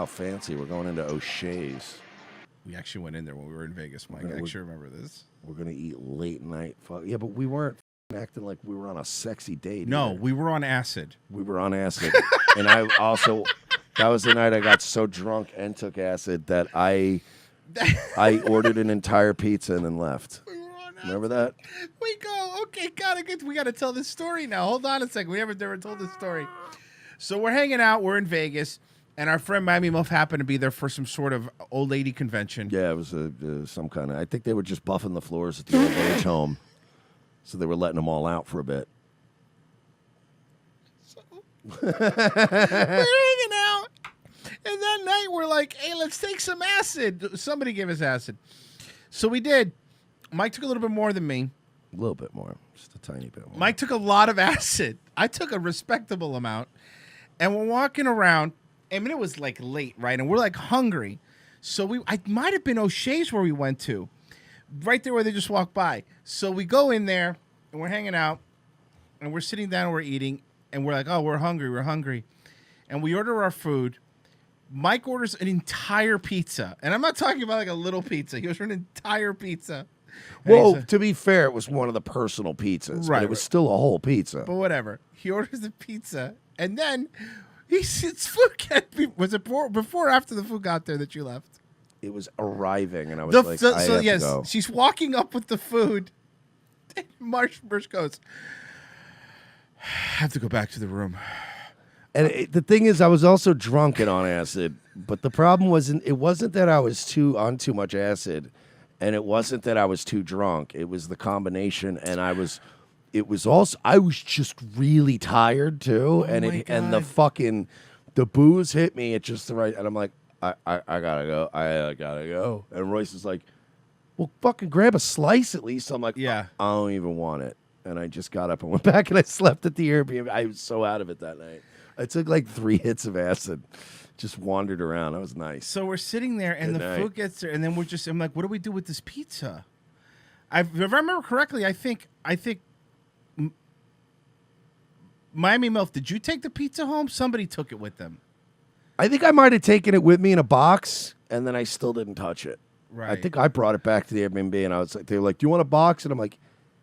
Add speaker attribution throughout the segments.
Speaker 1: how fancy. We're going into O'Shea's.
Speaker 2: We actually went in there when we were in Vegas, Mike. I actually remember this.
Speaker 1: We're going to eat late night. Yeah, but we weren't acting like we were on a sexy date.
Speaker 2: No,
Speaker 1: either.
Speaker 2: we were on acid.
Speaker 1: We were on acid. And I also, that was the night I got so drunk and took acid that I ordered an entire pizza and then left. Remember that?
Speaker 2: We go, okay, we got to tell this story now. Hold on a second. We haven't never told this story. So we're hanging out. We're in Vegas. And our friend Miami Milf happened to be there for some sort of old lady convention.
Speaker 1: Yeah, it was some kind of... I think they were just buffing the floors at the old age home. So they were letting them all out for a bit.
Speaker 2: So, we're hanging out. And that night we're like, hey, let's take some acid. Somebody gave us acid. So we did. Mike took a little bit more than me.
Speaker 1: A little bit more. Just a tiny bit more.
Speaker 2: Mike took a lot of acid. I took a respectable amount. And we're walking around. I mean, it was like late, right? And we're like hungry. So I might have been O'Shea's where we went to. Right there where they just walked by. So we go in there and we're hanging out. And we're sitting down and we're eating. And we're like, oh, we're hungry. And we order our food. Mike orders an entire pizza. And I'm not talking about like a little pizza. He orders an entire pizza.
Speaker 1: Well, to be fair, it was one of the personal pizzas.
Speaker 2: Right.
Speaker 1: But it was still a whole pizza.
Speaker 2: But whatever. He orders the pizza. And then... His food can't be... Was it before or after the food got there that you left?
Speaker 1: It was arriving, and I was like, I have to go.
Speaker 2: She's walking up with the food. And Marsh goes, I have to go back to the room.
Speaker 1: And the thing is, I was also drunk and on acid. But the problem it wasn't that I was on too much acid, and it wasn't that I was too drunk. It was the combination, and I was just really tired too, and the booze hit me at just the right, and I'm like, I gotta go, and Royce is like, well, fucking grab a slice at least. I'm like,
Speaker 2: yeah,
Speaker 1: I don't even want it, and I just got up and went back and I slept at the Airbnb. I was so out of it that night. I took like 3 hits of acid, just wandered around. That was nice.
Speaker 2: So we're sitting there, and food gets there, and then I'm like, what do we do with this pizza? If I remember correctly, I think. Miami Milf, did you take the pizza home? Somebody took it with them.
Speaker 1: I think I might have taken it with me in a box, and then I still didn't touch it.
Speaker 2: Right.
Speaker 1: I think I brought it back to the Airbnb, and I was like, they were like, "Do you want a box?" And I'm like,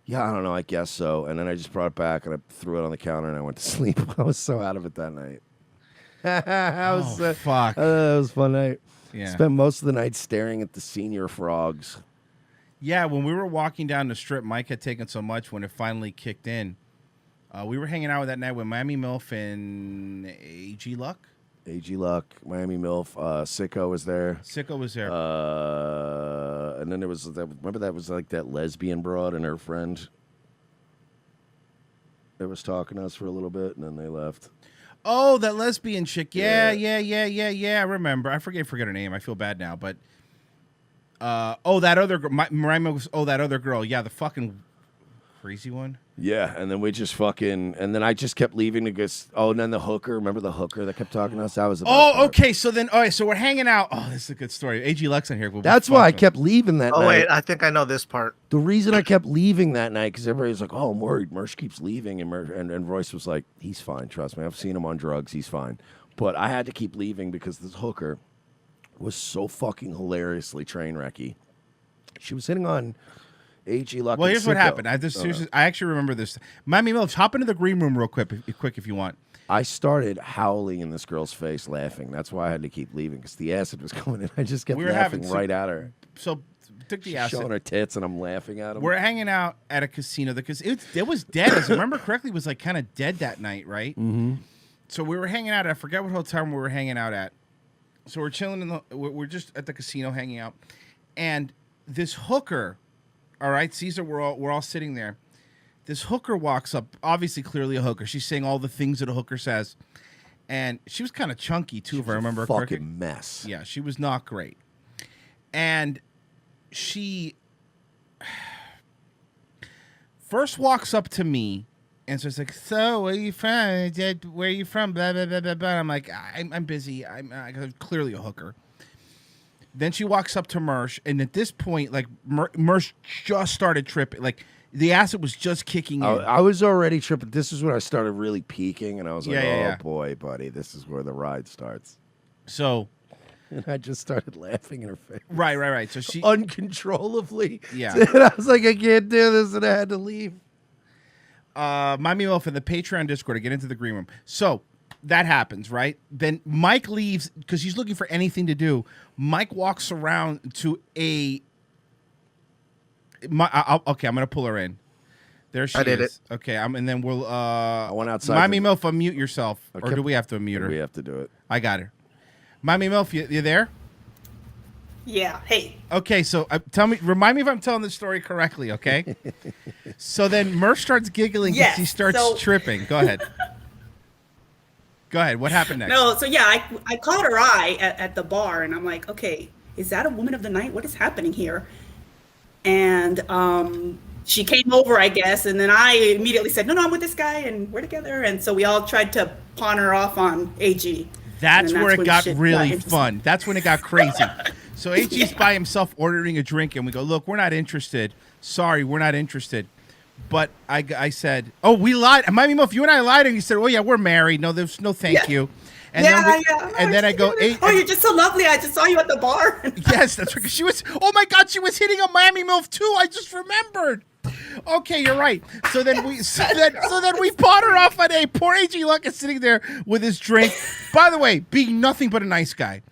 Speaker 1: "Yeah, I don't know, I guess so." And then I just brought it back, and I threw it on the counter, and I went to sleep. I was so out of it that night.
Speaker 2: Fuck.
Speaker 1: That was a fun night.
Speaker 2: Yeah.
Speaker 1: Spent most of the night staring at the senior frogs.
Speaker 2: Yeah, when we were walking down the strip, Mike had taken so much when it finally kicked in. We were hanging out with that night with Miami Milf and AG Luck.
Speaker 1: AG Luck, Miami Milf, Sicko was there.
Speaker 2: Sicko was there.
Speaker 1: And then there was remember that was like that lesbian broad and her friend that was talking to us for a little bit, and then they left.
Speaker 2: Oh, that lesbian chick. Yeah. I remember. I forget her name. I feel bad now, but that other girl. That other girl. Yeah, the fucking crazy one.
Speaker 1: Yeah, and then we just and then I just kept leaving to go. Oh, and then the hooker. Remember the hooker that kept talking to us? That was the best part.
Speaker 2: Okay. So then, all right. So we're hanging out. Oh, this is a good story. AG Lex in here.
Speaker 1: That's why I kept leaving that night.
Speaker 3: Oh wait, I think I know this part.
Speaker 1: The reason I kept leaving that night because everybody's like, "Oh, I'm worried. Mersh keeps leaving," and Royce was like, "He's fine. Trust me. I've seen him on drugs. He's fine." But I had to keep leaving because this hooker was so fucking hilariously train wrecky. She was hitting on AG Luck.
Speaker 2: Well, here's what happened. I actually remember this. Miami Milf, hop into the green room real quick if you want.
Speaker 1: I started howling in this girl's face, laughing. That's why I had to keep leaving because the acid was coming in. I just kept laughing right at her.
Speaker 2: So took the acid,
Speaker 1: showing her tits, and I'm laughing at them.
Speaker 2: We're hanging out at a casino. It was dead. As I remember correctly, it was like kind of dead that night, right?
Speaker 1: Mm-hmm.
Speaker 2: So we were hanging out. I forget what hotel room we were hanging out at. So we're chilling we're just at the casino hanging out, and this hooker. All right, Caesar, we're all sitting there. This hooker walks up, obviously clearly a hooker. She's saying all the things that a hooker says. And she was kind of chunky, too, if I remember correctly.
Speaker 1: Fucking mess.
Speaker 2: Yeah, she was not great. And she first walks up to me and says, like, so, where are you from? Where are you from? Blah, blah, blah, blah, blah. I'm like, I'm busy. I'm clearly a hooker. Then she walks up to Mersh, and at this point, like, Mersh just started tripping. Like, the acid was just kicking in.
Speaker 1: I was already tripping. This is when I started really peaking, and I was like,
Speaker 2: yeah.
Speaker 1: boy, buddy, this is where the ride starts.
Speaker 2: So
Speaker 1: And I just started laughing in her face.
Speaker 2: Right. So she
Speaker 1: uncontrollably.
Speaker 2: Yeah.
Speaker 1: And I was like, I can't do this, and I had to leave.
Speaker 2: Miami Milf in the Patreon Discord to get into the green room. So that happens, right? Then Mike leaves because he's looking for anything to do. Mike walks around to a. Okay, I'm gonna pull her in. There she is. I did it. Okay, and then we'll. I
Speaker 1: went outside.
Speaker 2: Miami Milf, unmute yourself, or do we have to unmute her?
Speaker 1: We have to do it.
Speaker 2: I got her. Miami Milf, you there?
Speaker 3: Yeah. Hey.
Speaker 2: Okay, so remind me if I'm telling the story correctly, okay? So then Murph starts giggling because he starts tripping. Go ahead. Go ahead. What happened next?
Speaker 3: No, so yeah, I caught her eye at the bar, and I'm like, okay, is that a woman of the night? What is happening here? And she came over, I guess, and then I immediately said, no, I'm with this guy, and we're together. And so we all tried to pawn her off on AG.
Speaker 2: That's where it got really fun. That's when it got crazy. So AG's by himself ordering a drink, and we go, look, we're not interested. Sorry, we're not interested. But I said, oh, we lied. Miami Milf, you and I lied, and you said, oh, yeah, we're married. No, there's no thank you. And then I go,
Speaker 3: oh, you're just so lovely. I just saw you at the bar.
Speaker 2: Yes, that's because she was, oh, my God, she was hitting on Miami Milf, too. I just remembered. Okay, you're right. So then we bought her off on a poor AG Luck is sitting there with his drink. By the way, being nothing but a nice guy.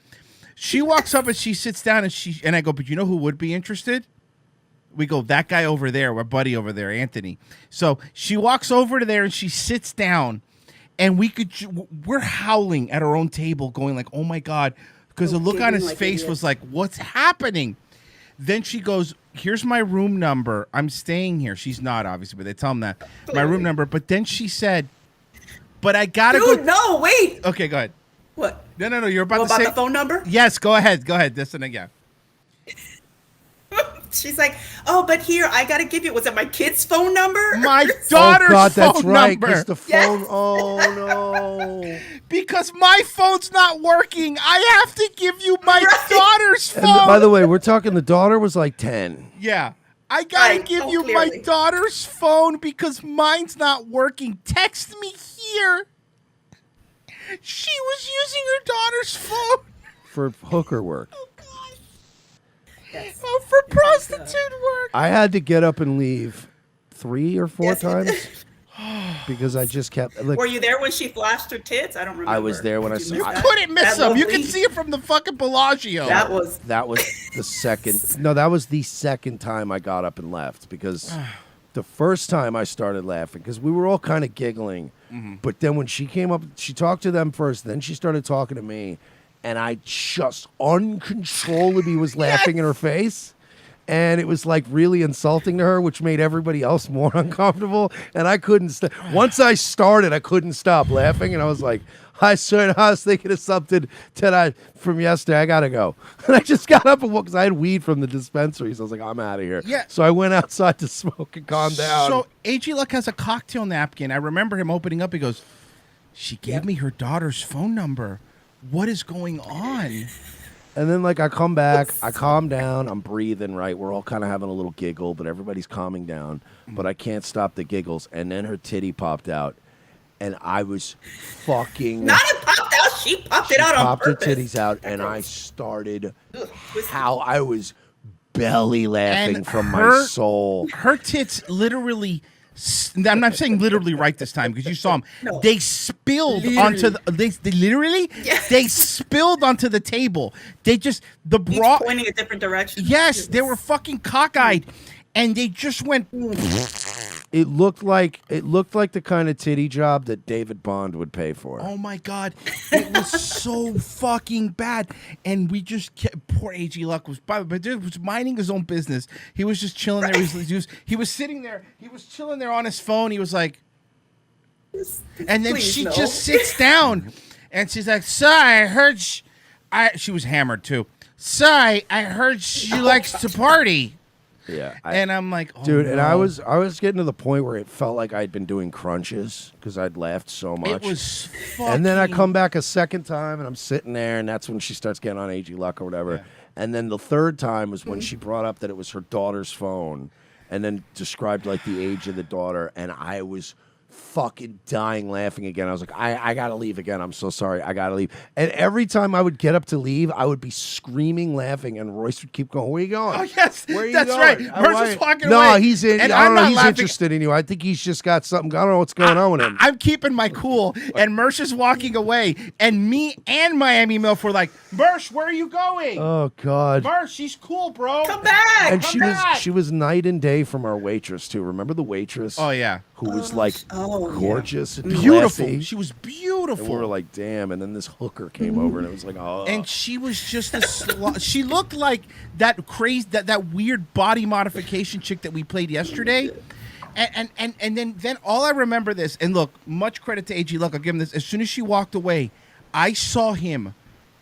Speaker 2: She walks up and she sits down and I go, but you know who would be interested? We go, that guy over there, our buddy over there, Anthony. So she walks over to there and she sits down, and we're howling at our own table, going like, oh my God, because the look on his face was like, what's happening? Then she goes, here's my room number. I'm staying here. She's not, obviously, but they tell him that. My room number. But then she said, but I got to go.
Speaker 3: Dude, no, wait.
Speaker 2: Okay, go ahead.
Speaker 3: What?
Speaker 2: No. You're about to say.
Speaker 3: About the phone number?
Speaker 2: Yes, go ahead. Listen again.
Speaker 3: She's like, oh, but here, I got to give you, was it my kid's phone number?
Speaker 2: My daughter's phone number.
Speaker 1: That's right,
Speaker 2: because
Speaker 1: the phone, oh, no.
Speaker 2: Because my phone's not working. I have to give you my daughter's phone.
Speaker 1: And by the way, we're talking the daughter was like 10.
Speaker 2: Yeah. I got to give you my daughter's phone because mine's not working. Text me here. She was using her daughter's phone.
Speaker 1: For hooker work.
Speaker 2: Oh, God. Yes. Oh, for prostitute work.
Speaker 1: I had to get up and leave 3 or 4 times because I just kept. Like,
Speaker 3: were you there when she flashed her tits? I don't remember.
Speaker 1: I was there when I saw.
Speaker 2: You couldn't miss them. You could see it from the fucking Bellagio.
Speaker 3: That was
Speaker 1: the second. No, that was the second time I got up and left because the first time I started laughing because we were all kind of giggling, but then when she came up, she talked to them first, then she started talking to me. And I just uncontrollably was laughing in her face. And it was like really insulting to her, which made everybody else more uncomfortable. And I couldn't once I started, I couldn't stop laughing. And I was like, I was thinking of something from yesterday. I got to go. And I just got up and walked because I had weed from the dispensary. So I was like, I'm out of here.
Speaker 2: Yeah.
Speaker 1: So I went outside to smoke and calm down.
Speaker 2: So AG Luck has a cocktail napkin. I remember him opening up. He goes, she gave me her daughter's phone number. What is going on?
Speaker 1: And then, like, I come back, I calm down, I'm breathing, right? We're all kind of having a little giggle, but everybody's calming down. But I can't stop the giggles. And then her titty popped out, and I was fucking...
Speaker 3: Not it popped out, she popped it out on purpose.
Speaker 1: Popped her titties out, and I started... I was belly laughing from my soul.
Speaker 2: Her tits literally... I'm not saying literally right this time because you saw them. No. They spilled onto they literally they spilled onto the table. They just the bra
Speaker 3: pointing a different direction.
Speaker 2: Yes, they were fucking cockeyed, and they just went.
Speaker 1: It looked like the kind of titty job that David Bond would pay for.
Speaker 2: Oh my God, it was so fucking bad, and we just kept, poor AG Luck was minding his own business. He was just chilling there. He was sitting there. He was chilling there on his phone. He was like, and then she just sits down, and she's like, "Sir, I heard she was hammered too. Sir, I heard she likes to party."
Speaker 1: Yeah,
Speaker 2: and I'm like, oh,
Speaker 1: dude,
Speaker 2: no.
Speaker 1: and I was getting to the point where it felt like I'd been doing crunches because I'd laughed so much.
Speaker 2: It was fucking...
Speaker 1: And then I come back a second time, and I'm sitting there, and that's when she starts getting on AG Luck or whatever. Yeah. And then the third time was when she brought up that it was her daughter's phone, and then described like the age of the daughter, and I was fucking dying laughing again. I was like, I gotta leave again. I'm so sorry. I gotta leave. And every time I would get up to leave, I would be screaming, laughing, and Royce would keep going. Where are you going?
Speaker 2: Oh yes,
Speaker 1: Where are you
Speaker 2: that's
Speaker 1: going?
Speaker 2: right. Merch was walking away.
Speaker 1: No, he's in.
Speaker 2: And
Speaker 1: I don't
Speaker 2: I'm
Speaker 1: know.
Speaker 2: not
Speaker 1: He's
Speaker 2: laughing.
Speaker 1: interested in you. I think he's just got something. I don't know what's going on with him.
Speaker 2: I'm keeping my cool, and Merch is walking away, and me and Miami Milf were like, Merch, where are you going?
Speaker 1: Oh God.
Speaker 2: Merch, she's cool, bro.
Speaker 3: Come back.
Speaker 1: And
Speaker 3: come back.
Speaker 1: she was night and day from our waitress too. Remember the waitress?
Speaker 2: Oh yeah,
Speaker 1: Who was like
Speaker 3: oh, yeah.
Speaker 1: gorgeous and
Speaker 2: beautiful.
Speaker 1: classy.
Speaker 2: She was
Speaker 1: And
Speaker 2: beautiful.
Speaker 1: we were like, damn. And then this hooker came over, and it was like, oh.
Speaker 2: And she was just she looked like that crazy that weird body modification chick that we played yesterday. And then all I remember this, and look, much credit to AG. Look, I'll give him this. As soon as she walked away, I saw him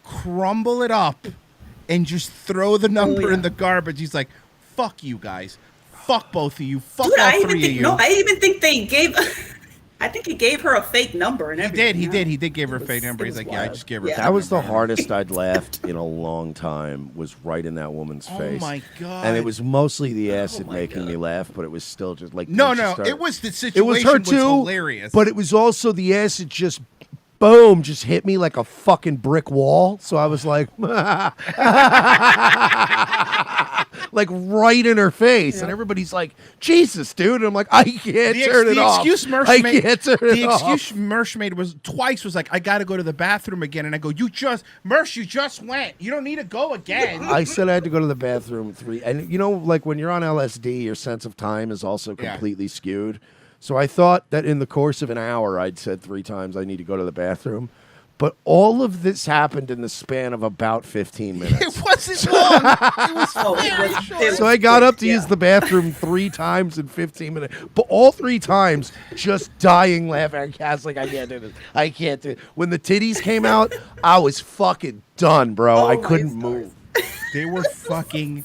Speaker 2: crumble it up and just throw the number in the garbage. He's like, fuck you guys. Fuck both of you. Fuck
Speaker 3: Dude,
Speaker 2: all
Speaker 3: I
Speaker 2: three of you.
Speaker 3: No, I even think they gave. I think he gave her a fake number and everything.
Speaker 2: He did give her a fake number. He's like, yeah, I just gave her a fake
Speaker 1: That was the
Speaker 2: number.
Speaker 1: hardest I'd laughed in a long time, was right in that woman's face.
Speaker 2: Oh my God.
Speaker 1: And it was mostly the acid making me laugh, but it was still just like
Speaker 2: No,
Speaker 1: when she
Speaker 2: no,
Speaker 1: started-
Speaker 2: it was the situation
Speaker 1: It was her too,
Speaker 2: hilarious.
Speaker 1: but it was also the acid just boom, just hit me like a fucking brick wall. So I was like, like right in her face, and everybody's like, "Jesus, dude!" And I'm like, "I can't turn it off.
Speaker 2: Excuse Mersh
Speaker 1: I
Speaker 2: made,
Speaker 1: can't turn
Speaker 2: the
Speaker 1: it off."
Speaker 2: excuse Mersh made was like, "I got to go to the bathroom again," and I go, "You just went. You don't need to go again."
Speaker 1: I said I had to go to the bathroom 3, and you know, like when you're on LSD, your sense of time is also completely skewed. So I thought that in the course of an hour, I'd said 3 times I need to go to the bathroom. But all of this happened in the span of about 15 minutes.
Speaker 2: It wasn't long. It was very short.
Speaker 1: So I got up to use the bathroom 3 times in 15 minutes. But all 3 times, just dying laughing. I was like, I can't do this. I can't do it. When the titties came out, I was fucking done, bro. I couldn't move.
Speaker 2: They were fucking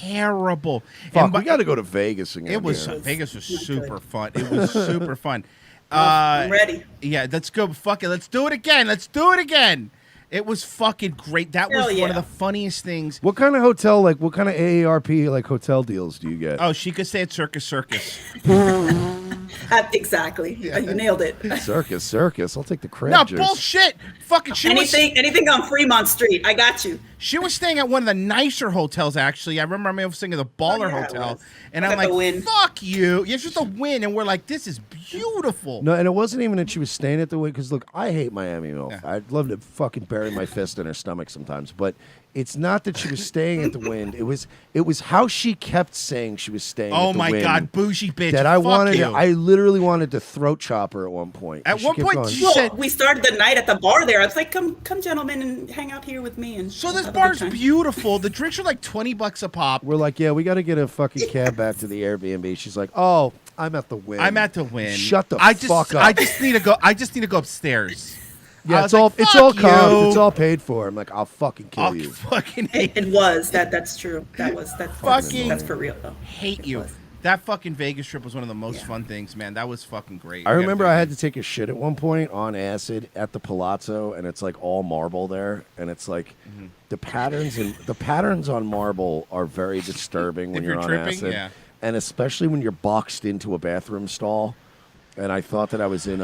Speaker 2: terrible.
Speaker 1: Fuck, we got to go to Vegas again.
Speaker 2: It was
Speaker 1: man.
Speaker 2: Vegas was super fun. It was super fun.
Speaker 3: I'm ready.
Speaker 2: Yeah, let's go. Fuck it. Let's do it again. Let's do it again. It was fucking great. That was
Speaker 3: Hell
Speaker 2: one of
Speaker 3: yeah.
Speaker 2: the funniest things.
Speaker 1: What kind of hotel, like, what kind of AARP, like, hotel deals do you get?
Speaker 2: Oh, she could stay at Circus.
Speaker 3: Exactly. You nailed it.
Speaker 1: Circus. I'll take the crab
Speaker 2: No,
Speaker 1: juice.
Speaker 2: bullshit. Fucking
Speaker 3: Anything on Fremont Street. I got you.
Speaker 2: She was staying at one of the nicer hotels, actually. I remember I was staying at the Baller
Speaker 3: yeah, it
Speaker 2: Hotel.
Speaker 3: was.
Speaker 2: And
Speaker 3: I
Speaker 2: I'm
Speaker 3: got the
Speaker 2: like,
Speaker 3: Win.
Speaker 2: fuck you. Yeah, it's just a win. And we're like, this is beautiful.
Speaker 1: No, and it wasn't even that she was staying at the Win, because, look, I hate Miami Milf. I'd love to fucking bury my fist in her stomach sometimes, but it's not that she was staying at the Wind. It was how she kept saying she was staying
Speaker 2: Oh
Speaker 1: at the
Speaker 2: my
Speaker 1: Wind.
Speaker 2: God, bougie bitch.
Speaker 1: That I
Speaker 2: Fuck
Speaker 1: wanted,
Speaker 2: you.
Speaker 1: I literally wanted to throat chop her at one point.
Speaker 2: At
Speaker 1: She
Speaker 2: one
Speaker 1: kept
Speaker 2: point,
Speaker 1: going,
Speaker 2: she
Speaker 3: Well,
Speaker 2: said-
Speaker 3: we started the night at the bar there. I was like, come, gentlemen, and hang out here with me. And
Speaker 2: So
Speaker 3: we'll
Speaker 2: this
Speaker 3: have a
Speaker 2: bar's
Speaker 3: good time.
Speaker 2: beautiful. The drinks are like $20 a pop.
Speaker 1: we're like, yeah, we got to get a fucking cab back to the Airbnb. She's like, oh, I'm at the Win.
Speaker 2: I'm at the Win.
Speaker 1: Shut the
Speaker 2: fuck
Speaker 1: fuck up.
Speaker 2: I just need to go. I just need to go upstairs. I
Speaker 1: Yeah,
Speaker 2: was
Speaker 1: it's all
Speaker 2: like,
Speaker 1: it's all
Speaker 2: "Fuck
Speaker 1: comped.
Speaker 2: you."
Speaker 1: It's all paid for. I'm like, I'll fucking kill
Speaker 2: I'll
Speaker 1: you.
Speaker 2: fucking hate,
Speaker 3: It was that's true. That's
Speaker 2: Fucking
Speaker 3: that's for real though.
Speaker 2: hate you.
Speaker 3: was.
Speaker 2: That fucking Vegas trip was one of the most fun things, man. That was fucking great.
Speaker 1: I remember I had to take a shit at one point on acid at the Palazzo, and it's like all marble there, and it's like the patterns on marble are very disturbing when
Speaker 2: If
Speaker 1: you're
Speaker 2: you're
Speaker 1: on
Speaker 2: tripping,
Speaker 1: acid,
Speaker 2: yeah.
Speaker 1: and especially when you're boxed into a bathroom stall. And I thought that I was in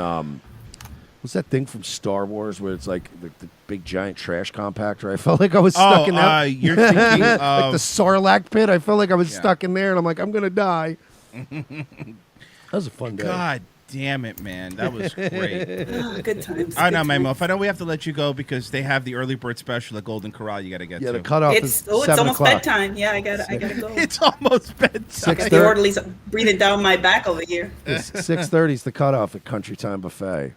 Speaker 1: what's that thing from Star Wars where it's like the big giant trash compactor? I felt like I was stuck in that.
Speaker 2: You're thinking
Speaker 1: like
Speaker 2: of
Speaker 1: the Sarlacc pit. I felt like I was stuck in there, and I'm like, I'm gonna die. That was a fun day.
Speaker 2: God damn it, man. That was great.
Speaker 3: Good times.
Speaker 2: All right, now,
Speaker 3: good
Speaker 2: Mamo,
Speaker 3: times.
Speaker 2: if I know we have to let you go because they have the early bird special at Golden Corral you got to get
Speaker 1: Yeah,
Speaker 2: to.
Speaker 1: the cutoff
Speaker 3: It's
Speaker 1: is
Speaker 3: it's
Speaker 1: 7
Speaker 3: almost
Speaker 1: o'clock.
Speaker 3: bedtime. Yeah, I gotta go.
Speaker 2: It's almost bedtime.
Speaker 1: 6:30.
Speaker 3: The orderly's breathing down my back over here.
Speaker 1: 6:30 is the cutoff at Country Time Buffet.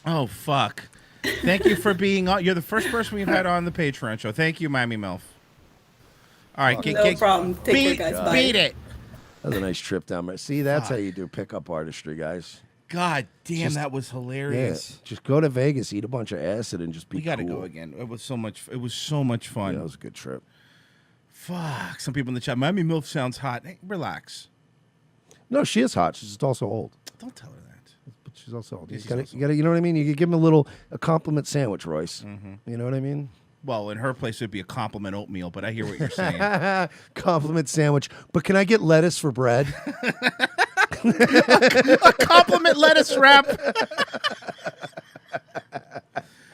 Speaker 2: Oh, fuck. Thank you for being on. You're the first person we've had on the Patreon show. Thank you, Miami Milf. All right,
Speaker 3: No problem. Take care, guys. Bye.
Speaker 2: beat it.
Speaker 1: That was a nice trip down there. See, that's how you do pickup artistry, guys.
Speaker 2: God damn, that was
Speaker 1: Yeah,
Speaker 2: hilarious.
Speaker 1: just go to Vegas, eat a bunch of acid, and just be
Speaker 2: We got to
Speaker 1: cool.
Speaker 2: go again. It was so much. It was so much fun.
Speaker 1: Yeah, that was a good trip.
Speaker 2: Fuck. Some people in the chat. Miami Milf sounds hot. Hey, relax.
Speaker 1: No, she is hot. She's just also old.
Speaker 2: Don't tell her that.
Speaker 1: But she's also old.
Speaker 2: Yeah,
Speaker 1: You
Speaker 2: she's
Speaker 1: gotta,
Speaker 2: also
Speaker 1: you gotta, you know what I mean? You could give him a compliment sandwich, Royce. You know what I mean?
Speaker 2: Well, in her place, it'd be a compliment oatmeal, but I hear what you're saying.
Speaker 1: Compliment sandwich. But can I get lettuce for bread?
Speaker 2: A compliment lettuce wrap.